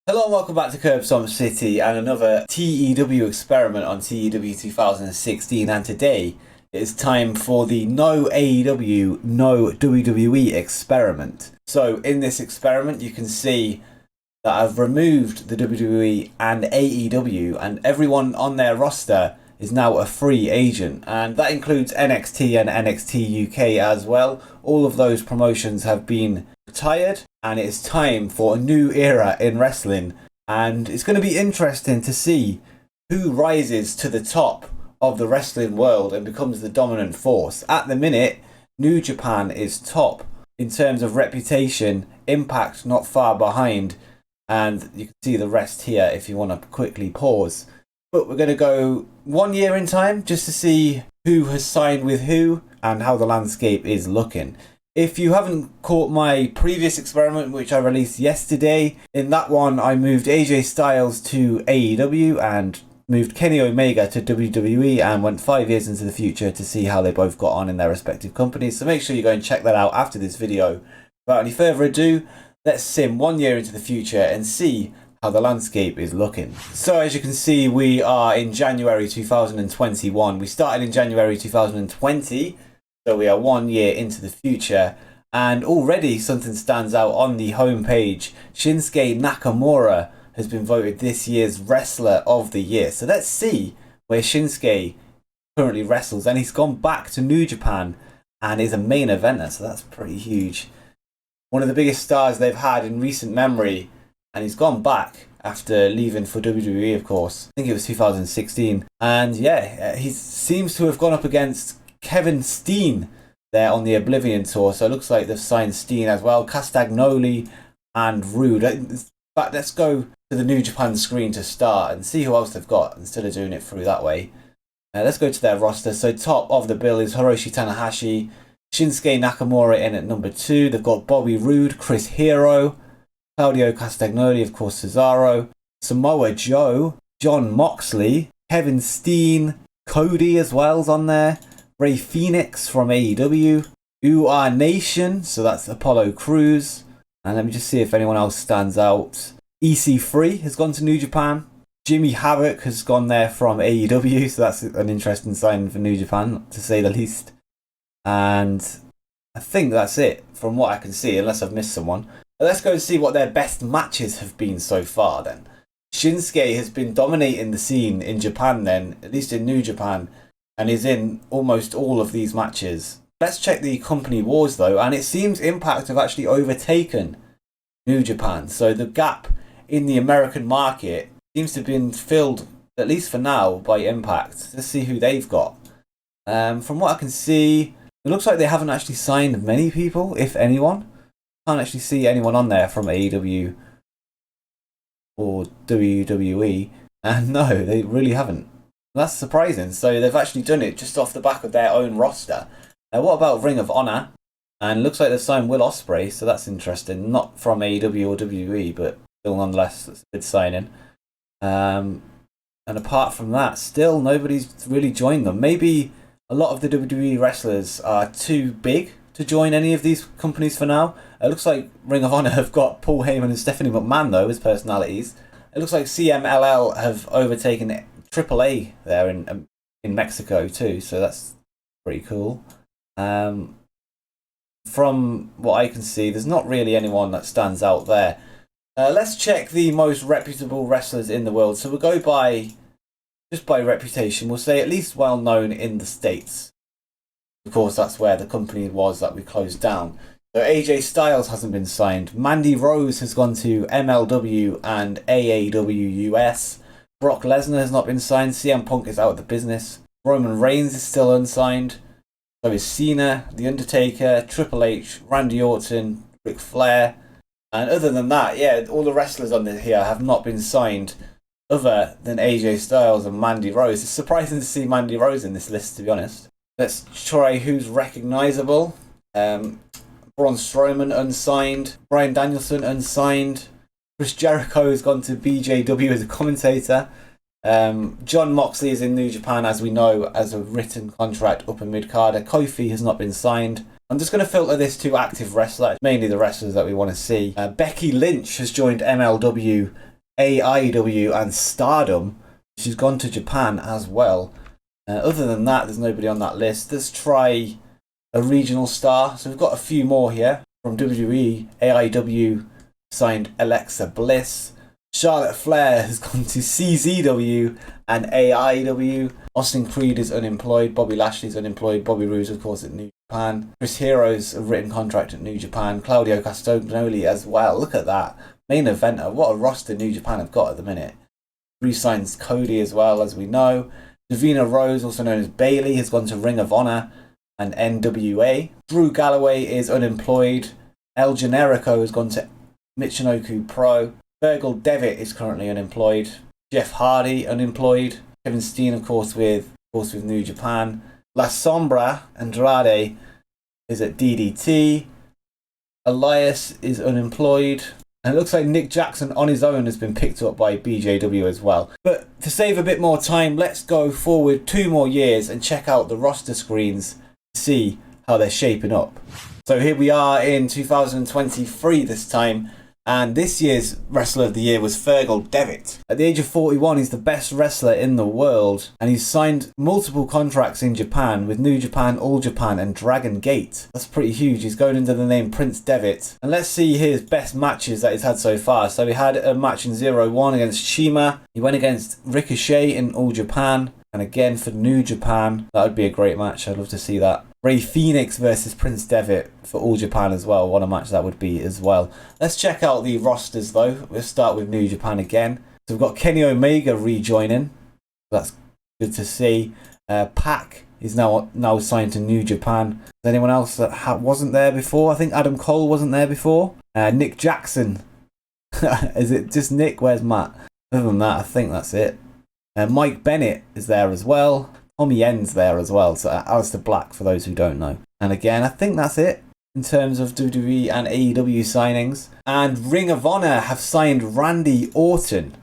Hello and welcome back to Stomp City and another TEW experiment on TEW 2016, and today it's time for the no AEW, no WWE experiment. So in this experiment you can see that I've removed the WWE and AEW, and everyone on their roster is now a free agent, and that includes NXT and NXT UK as well. All of those promotions have been retired, and it's time for a new era in wrestling, and it's going to be interesting to see who rises to the top of the wrestling world and becomes the dominant force. At the minute, New Japan is top in terms of reputation, Impact not far behind, and you can see the rest here if you want to quickly pause. But we're going to go 1 year in time just to see who has signed with who and how the landscape is looking. If you haven't caught my previous experiment, which I released yesterday, in that one I moved AJ Styles to AEW and moved Kenny Omega to WWE and went 5 years into the future to see how they both got on in their respective companies. So make sure you go and check that out after this video. Without any further ado, let's sim 1 year into the future and see how the landscape is looking. So as you can see, we are in January 2021. We started in January 2020, so we are 1 year into the future, and already something stands out on the homepage. Shinsuke Nakamura has been voted this year's Wrestler of the Year. So let's see where Shinsuke currently wrestles, and he's gone back to New Japan and is a main eventer, so that's pretty huge. One of the biggest stars they've had in recent memory, and he's gone back after leaving for WWE, of course. I think it was 2016. And yeah, he seems to have gone up against Kevin Steen there on the Oblivion Tour. So it looks like they've signed Steen as well. Castagnoli and Rude. In fact, let's go to the New Japan screen to start and see who else they've got instead of doing it through that way. Let's go to their roster. So top of the bill is Hiroshi Tanahashi, Shinsuke Nakamura in at number 2. They've got Bobby Roode, Chris Hero, Claudio Castagnoli, of course, Cesaro, Samoa Joe, Jon Moxley, Kevin Steen, Cody as well's on there, Rey Fenix from AEW, UR Nation, so that's Apollo Crews, and let me just see if anyone else stands out. EC3 has gone to New Japan, Jimmy Havoc has gone there from AEW, so that's an interesting sign for New Japan, to say the least. And I think that's it from what I can see, unless I've missed someone. Let's go and see what their best matches have been so far then. Shinsuke has been dominating the scene in Japan then, at least in New Japan, and is in almost all of these matches. Let's check the company wars though, and it seems Impact have actually overtaken New Japan. So the gap in the American market seems to have been filled, at least for now, by Impact. Let's see who they've got. From what I can see, it looks like they haven't actually signed many people, if anyone. Can't actually see anyone on there from AEW or WWE, and no, they really haven't. That's surprising. So they've actually done it just off the back of their own roster. What about Ring of Honor? And looks like they've signed Will Ospreay, so that's interesting. Not from AEW or WWE, but still nonetheless, it's a good signing. And apart from that, still nobody's really joined them. Maybe a lot of the WWE wrestlers are too big to join any of these companies for now. It looks like Ring of Honor have got Paul Heyman and Stephanie McMahon though as personalities. It looks like CMLL have overtaken AAA there in Mexico too, so that's pretty cool. From what I can see, there's not really anyone that stands out there. Let's check the most reputable wrestlers in the world. So we'll go just by reputation. We'll say at least well known in the States. Of course, that's where the company was that we closed down. So AJ Styles hasn't been signed. Mandy Rose has gone to MLW and AAW US. Brock Lesnar has not been signed. CM Punk is out of the business. Roman Reigns is still unsigned. So is Cena, The Undertaker, Triple H, Randy Orton, Ric Flair. And other than that, yeah, all the wrestlers on here have not been signed other than AJ Styles and Mandy Rose. It's surprising to see Mandy Rose in this list, to be honest. Let's try who's recognisable. Braun Strowman unsigned. Bryan Danielson unsigned. Chris Jericho has gone to BJW as a commentator. Jon Moxley is in New Japan, as we know, as a written contract upper mid-carder. Kofi has not been signed. I'm just going to filter this to active wrestlers, mainly the wrestlers that we want to see. Becky Lynch has joined MLW AEW and Stardom. She's gone to Japan as well. Other than that, there's nobody on that list. Let's try a regional star. So we've got a few more here. From WWE, AEW signed Alexa Bliss. Charlotte Flair has gone to CZW and AEW. Austin Creed is unemployed. Bobby Lashley's unemployed. Bobby Roode, of course, at New Japan. Chris Hero's a written contract at New Japan. Claudio Castagnoli as well. Look at that. Main eventer. What a roster New Japan have got at the minute. Re-signs Cody as well, as we know. Davina Rose, also known as Bayley, has gone to Ring of Honor and NWA. Drew Galloway is unemployed. El Generico has gone to Michinoku Pro. Virgil Devitt is currently unemployed. Jeff Hardy unemployed. Kevin Steen, of course, with New Japan. La Sombra Andrade is at DDT. Elias is unemployed. And it looks like Nick Jackson on his own has been picked up by BJW as well. But to save a bit more time, let's go forward 2 more years and check out the roster screens to see how they're shaping up. So here we are in 2023 this time. And this year's Wrestler of the Year was Virgil Devitt. At the age of 41, he's the best wrestler in the world. And he's signed multiple contracts in Japan with New Japan, All Japan and Dragon Gate. That's pretty huge. He's going under the name Prince Devitt. And let's see his best matches that he's had so far. So he had a match in 0-1 against Shima. He went against Ricochet in All Japan. And again for New Japan. That would be a great match. I'd love to see that. Ray Phoenix versus Prince Devitt for All Japan as well. What a match that would be as well. Let's check out the rosters though. We'll start with New Japan again. So we've got Kenny Omega rejoining. That's good to see. Pac is now signed to New Japan. Is there anyone else that wasn't there before? I think Adam Cole wasn't there before. Nick Jackson. Is it just Nick? Where's Matt? Other than that, I think that's it. Mike Bennett is there as well. Tommy Yen's there as well. So Aleister Black for those who don't know. And again, I think that's it in terms of WWE and AEW signings. And Ring of Honor have signed Randy Orton.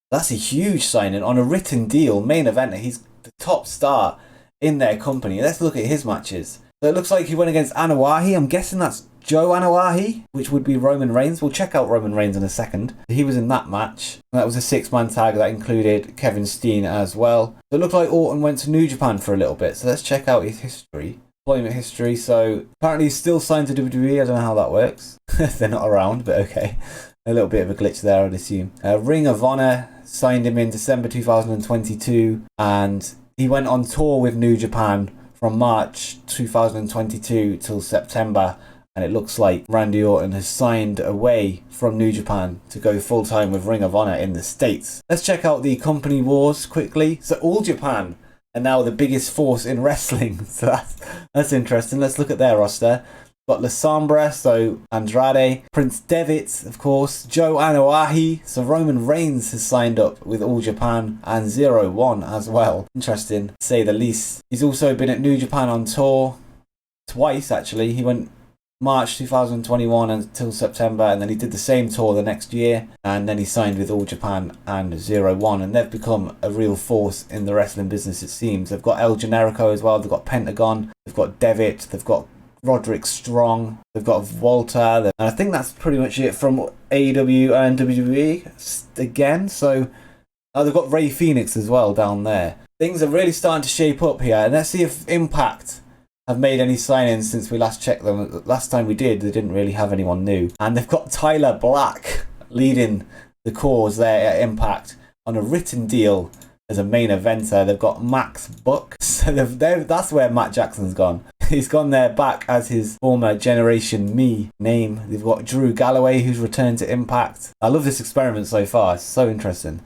That's a huge signing on a written deal. Main eventer. He's the top star in their company. Let's look at his matches. So it looks like he went against Anoa'i. I'm guessing that's Joe Anoa'i, which would be Roman Reigns. We'll check out Roman Reigns in a second. He was in that match. That was a 6-man tag that included Kevin Steen as well. So it looked like Orton went to New Japan for a little bit. So let's check out his history. Employment history. So apparently he's still signed to WWE. I don't know how that works. They're not around, but okay. A little bit of a glitch there, I'd assume. Ring of Honor signed him in December 2022. And he went on tour with New Japan from March 2022 till September. And it looks like Randy Orton has signed away from New Japan to go full-time with Ring of Honor in the States. Let's check out the company wars quickly. So All Japan are now the biggest force in wrestling. So that's interesting. Let's look at their roster. Got La Sombra, so Andrade. Prince Devitt, of course. Joe Anoa'i. So Roman Reigns has signed up with All Japan and 0-1 as well. Interesting, to say the least. He's also been at New Japan on tour twice, actually. He went March 2021 until September, and then he did the same tour the next year, and then he signed with All Japan and 0-1, and they've become a real force in the wrestling business, it seems. They've got El Generico as well, they've got Pentagon, they've got Devitt, they've got Roderick Strong, they've got Walter, and I think that's pretty much it from AEW and WWE again. So they've got Ray Phoenix as well down there. Things are really starting to shape up here, and let's see if Impact have made any signings since we last checked them. Last time we did, they didn't really have anyone new. And they've got Tyler Black leading the cause there at Impact on a written deal as a main eventer. They've got Max Buck. So that's where Matt Jackson's gone. He's gone there back as his former Generation Me name. They've got Drew Galloway, who's returned to Impact. I love this experiment so far. It's so interesting.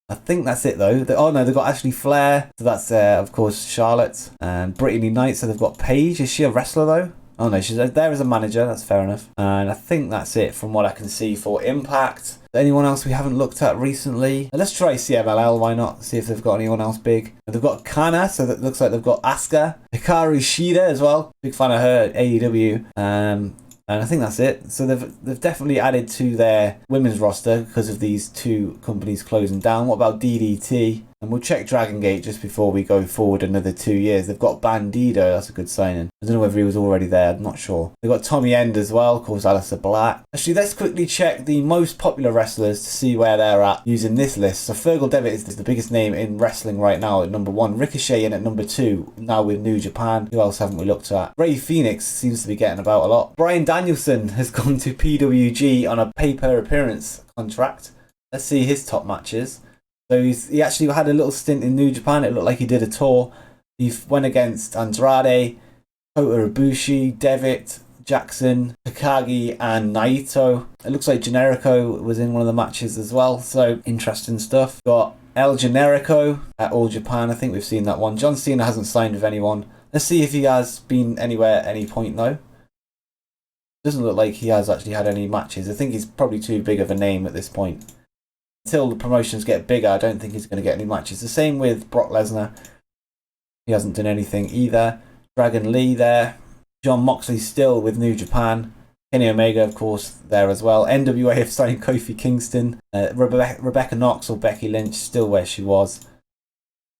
I think that's it though. Oh no, they've got Ashley Flair. So that's of course Charlotte and Brittany Knight. So they've got Paige. Is she a wrestler though? Oh no, she's there as a manager. That's fair enough. And I think that's it from what I can see for Impact. Anyone else we haven't looked at recently? Let's try CMLL. Why not? See if they've got anyone else big. They've got Kana. So that looks like they've got Asuka. Hikaru Shida as well. Big fan of her at AEW. And I think that's it. So they've definitely added to their women's roster because of these two companies closing down. What about DDT? And we'll check Dragon Gate just before we go forward another 2 years. They've got Bandido, that's a good signing. I don't know whether he was already there, I'm not sure. They've got Tommy End as well, of course, Aleister Black. Actually, let's quickly check the most popular wrestlers to see where they're at using this list. So Fergal Devitt is the biggest name in wrestling right now at number 1. Ricochet in at number 2, now with New Japan. Who else haven't we looked at? Ray Phoenix seems to be getting about a lot. Bryan Danielson has gone to PWG on a pay-per-appearance contract. Let's see his top matches. So he actually had a little stint in New Japan. It looked like he did a tour. He went against Andrade, Kota Ibushi, Devitt, Jackson, Takagi and Naito. It looks like Generico was in one of the matches as well. So interesting stuff. Got El Generico at All Japan. I think we've seen that one. John Cena hasn't signed with anyone. Let's see if he has been anywhere at any point though. Doesn't look like he has actually had any matches. I think he's probably too big of a name at this point. Until the promotions get bigger, I don't think he's going to get any matches. The same with Brock Lesnar. He hasn't done anything either. Dragon Lee there. John Moxley still with New Japan. Kenny Omega, of course, there as well. NWA have signed Kofi Kingston. Rebecca Knox or Becky Lynch still where she was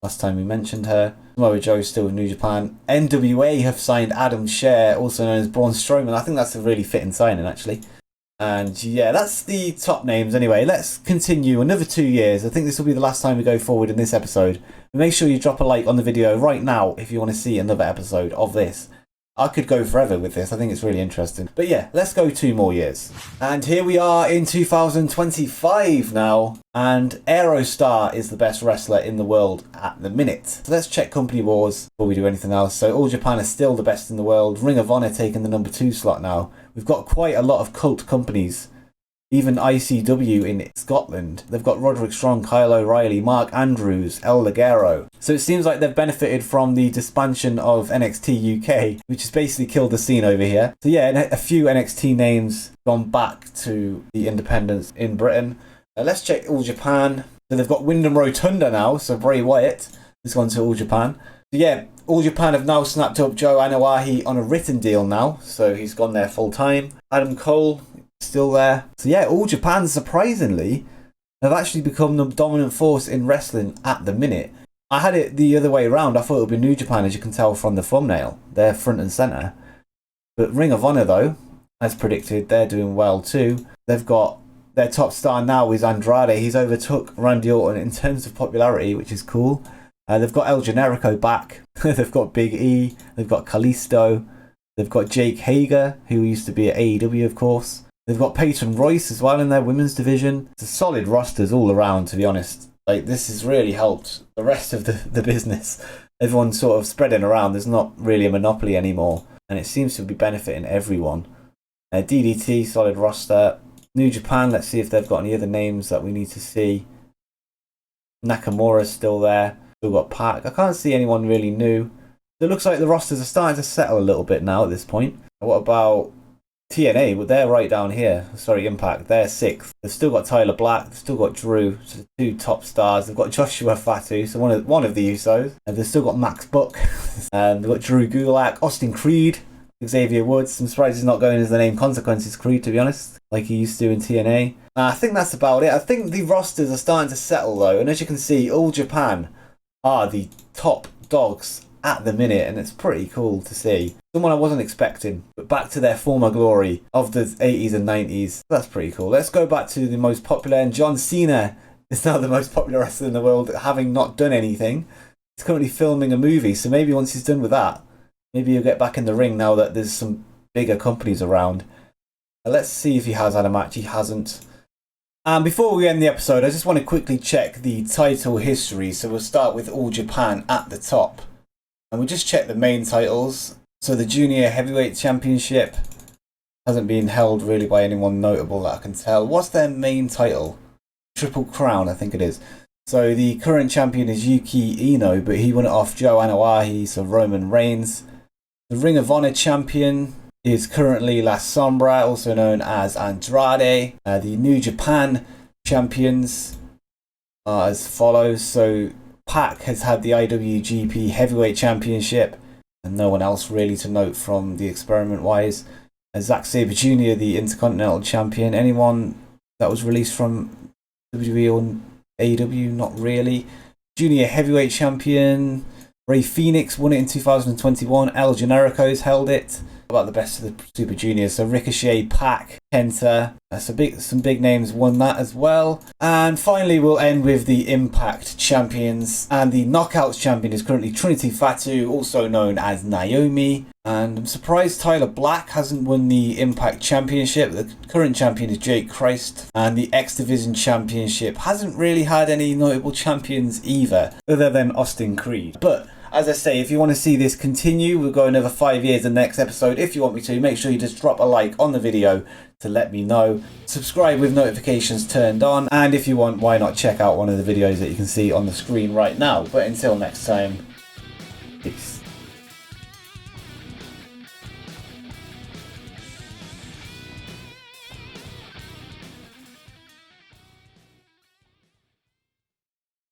last time we mentioned her. Samoa Joe still with New Japan. NWA have signed Adam Scherr, also known as Braun Strowman. I think that's a really fitting signing, actually. And yeah, that's the top names anyway. Let's continue another 2 years. I think this will be the last time we go forward in this episode. But make sure you drop a like on the video right now if you want to see another episode of this. I could go forever with this. I think it's really interesting. But yeah, let's go 2 more years. And here we are in 2025 now. And Aerostar is the best wrestler in the world at the minute. So let's check Company Wars before we do anything else. So All Japan is still the best in the world. Ring of Honor taking the number 2 slot now. We've got quite a lot of cult companies. Even ICW in Scotland. They've got Roderick Strong, Kyle O'Reilly, Mark Andrews, El Ligero. So it seems like they've benefited from the disbandment of NXT UK, which has basically killed the scene over here. So yeah, a few NXT names gone back to the independents in Britain. Let's check All Japan. So they've got Wyndham Rotunda now, so Bray Wyatt has gone to All Japan. So yeah, All Japan have now snapped up Joe Anoa'i on a written deal now, so he's gone there full time. Adam Cole still there. So yeah, All Japan, surprisingly, have actually become the dominant force in wrestling at the minute. I had it the other way around. I thought it would be New Japan, as you can tell from the thumbnail. They're front and centre. But Ring of Honor, though, as predicted, they're doing well too. They've got their top star now is Andrade. He's overtook Randy Orton in terms of popularity, which is cool. They've got El Generico back. They've got Big E. They've got Kalisto. They've got Jake Hager, who used to be at AEW, of course. They've got Peyton Royce as well in their women's division. It's a solid rosters all around, to be honest. Like, this has really helped the rest of the business. Everyone's sort of spreading around. There's not really a monopoly anymore. And it seems to be benefiting everyone. DDT, solid roster. New Japan, let's see if they've got any other names that we need to see. Nakamura's still there. Still got Pac. I can't see anyone really new. So it looks like the rosters are starting to settle a little bit now at this point. What about TNA? Well, they're right down here. Sorry, Impact. They're 6th. They've still got Tyler Black. They've still got Drew. So the 2 top stars. They've got Joshua Fatu, so one of the Usos. And they've still got Max Buck. And they've got Drew Gulak, Austin Creed, Xavier Woods. I'm surprised he's not going as the name Consequences Creed, to be honest, like he used to in TNA. I think that's about it. I think the rosters are starting to settle, though. And as you can see, All Japan are the top dogs at the minute, and it's pretty cool to see. Someone I wasn't expecting, but back to their former glory of the 80s and 90s. That's pretty cool. Let's go back to the most popular, and John Cena is now the most popular wrestler in the world, having not done anything. He's currently filming a movie, so maybe once he's done with that, maybe he'll get back in the ring now that there's some bigger companies around. Let's see if he has had a match. He hasn't. And before we end the episode, I just want to quickly check the title history. So we'll start with All Japan at the top. And we'll just check the main titles. So the Junior Heavyweight Championship hasn't been held really by anyone notable that I can tell. What's their main title? Triple Crown, I think it is. So the current champion is Yuki Ino, but he won it off Joe Anoa'i, so Roman Reigns. The Ring of Honor champion is currently La Sombra, also known as Andrade. The New Japan champions are as follows. So Pac has had the IWGP Heavyweight Championship, and no one else really to note from the experiment wise. Zack Sabre Jr., the Intercontinental Champion. Anyone that was released from WWE or AEW? Not really. Junior Heavyweight Champion. Ray Phoenix won it in 2021. El Generico's held it. About the best of the Super Juniors. So Ricochet, Pac, Kenta. Some big names won that as well. And finally, we'll end with the Impact Champions. And the Knockouts Champion is currently Trinity Fatu, also known as Naomi. And I'm surprised Tyler Black hasn't won the Impact Championship. The current champion is Jake Christ. And the X Division Championship hasn't really had any notable champions either, other than Austin Creed. But as I say, if you want to see this continue, we'll go another 5 years in the next episode. If you want me to, make sure you just drop a like on the video to let me know. Subscribe with notifications turned on. And if you want, why not check out one of the videos that you can see on the screen right now. But until next time, peace.